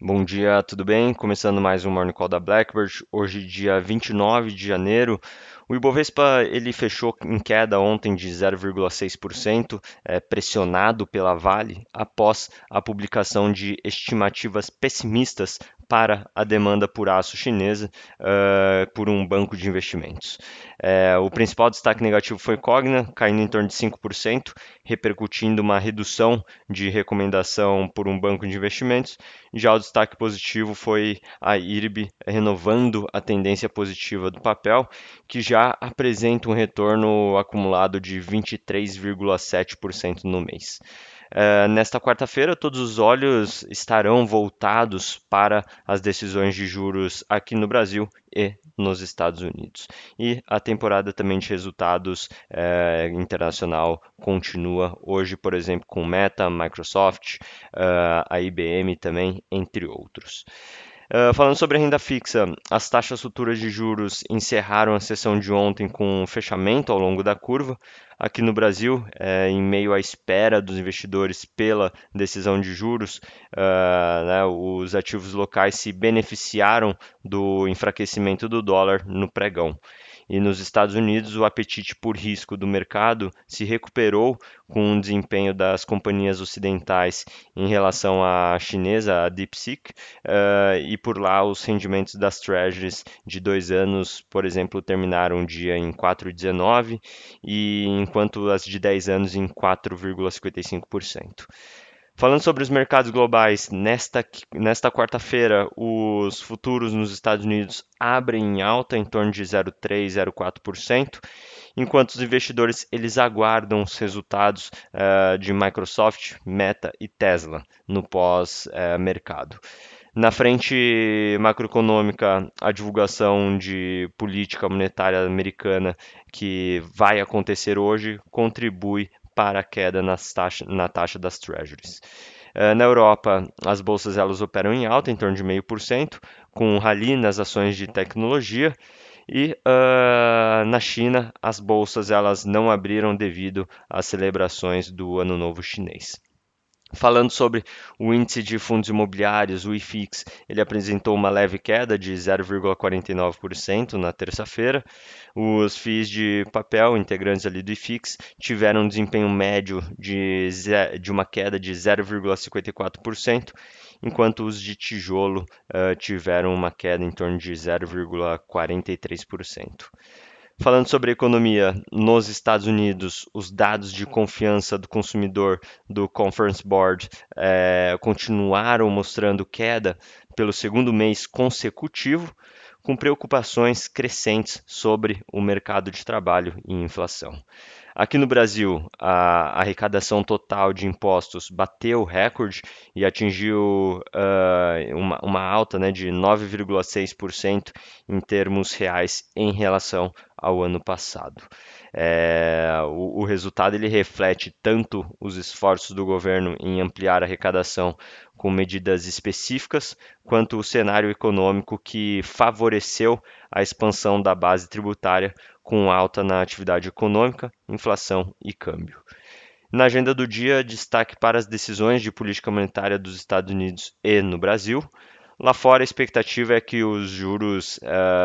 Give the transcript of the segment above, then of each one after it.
Bom dia, tudo bem? Começando mais um Morning Call da Blackbird. Hoje, dia 29 de janeiro. O Ibovespa ele fechou em queda ontem de 0,6%, pressionado pela Vale após a publicação de estimativas pessimistas para a demanda por aço chinesa por um banco de investimentos. O principal destaque negativo foi Cogna, caindo em torno de 5%, repercutindo uma redução de recomendação por um banco de investimentos. Já o destaque positivo foi a IRB renovando a tendência positiva do papel, que já apresenta um retorno acumulado de 23,7% no mês. Nesta quarta-feira, todos os olhos estarão voltados para as decisões de juros aqui no Brasil e nos Estados Unidos. E a temporada também de resultados internacional continua hoje, por exemplo, com Meta, Microsoft, a IBM também, entre outros. Falando sobre a renda fixa, as taxas futuras de juros encerraram a sessão de ontem com um fechamento ao longo da curva. Aqui no Brasil, em meio à espera dos investidores pela decisão de juros, né, os ativos locais se beneficiaram do enfraquecimento do dólar no pregão. E nos Estados Unidos, o apetite por risco do mercado se recuperou com o desempenho das companhias ocidentais em relação à chinesa, a DeepSeek, e por lá os rendimentos das Treasuries de 2 anos, por exemplo, terminaram o dia em 4,19 e enquanto as de 10 anos em 4,55%. Falando sobre os mercados globais, nesta quarta-feira, os futuros nos Estados Unidos abrem em alta em torno de 0,3, 0,4%, enquanto os investidores eles aguardam os resultados de Microsoft, Meta e Tesla no pós-mercado. Na frente macroeconômica, a divulgação de política monetária americana que vai acontecer hoje contribui para a queda na taxa das Treasuries. Na Europa, as bolsas elas operam em alta, em torno de 0,5%, com um rally nas ações de tecnologia. E na China, as bolsas elas não abriram devido às celebrações do Ano Novo Chinês. Falando sobre o índice de fundos imobiliários, o IFIX, ele apresentou uma leve queda de 0,49% na terça-feira. Os FIIs de papel, integrantes ali do IFIX, tiveram um desempenho médio de uma queda de 0,54%, enquanto os de tijolo tiveram uma queda em torno de 0,43%. Falando sobre a economia, nos Estados Unidos, os dados de confiança do consumidor do Conference Board continuaram mostrando queda pelo segundo mês consecutivo, com preocupações crescentes sobre o mercado de trabalho e inflação. Aqui no Brasil, a arrecadação total de impostos bateu recorde e atingiu uma alta, né, de 9,6% em termos reais em relação ao ano passado. O resultado ele reflete tanto os esforços do governo em ampliar a arrecadação com medidas específicas, quanto o cenário econômico que favoreceu a expansão da base tributária com alta na atividade econômica, inflação e câmbio. Na agenda do dia, destaque para as decisões de política monetária dos Estados Unidos e no Brasil. Lá fora, a expectativa é que os juros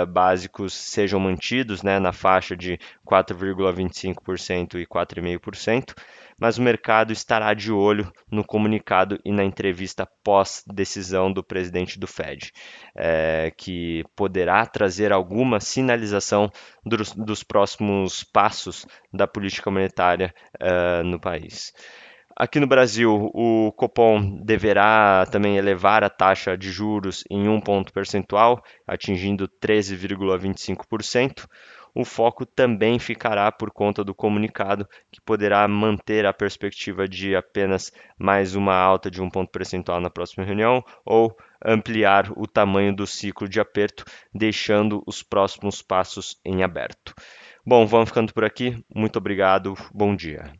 básicos sejam mantidos, né, na faixa de 4,25% e 4,5%, mas o mercado estará de olho no comunicado e na entrevista pós-decisão do presidente do Fed, que poderá trazer alguma sinalização dos próximos passos da política monetária no país. Aqui no Brasil, o Copom deverá também elevar a taxa de juros em 1 ponto percentual, atingindo 13,25%. O foco também ficará por conta do comunicado, que poderá manter a perspectiva de apenas mais uma alta de 1 ponto percentual na próxima reunião ou ampliar o tamanho do ciclo de aperto, deixando os próximos passos em aberto. Bom, vamos ficando por aqui. Muito obrigado. Bom dia.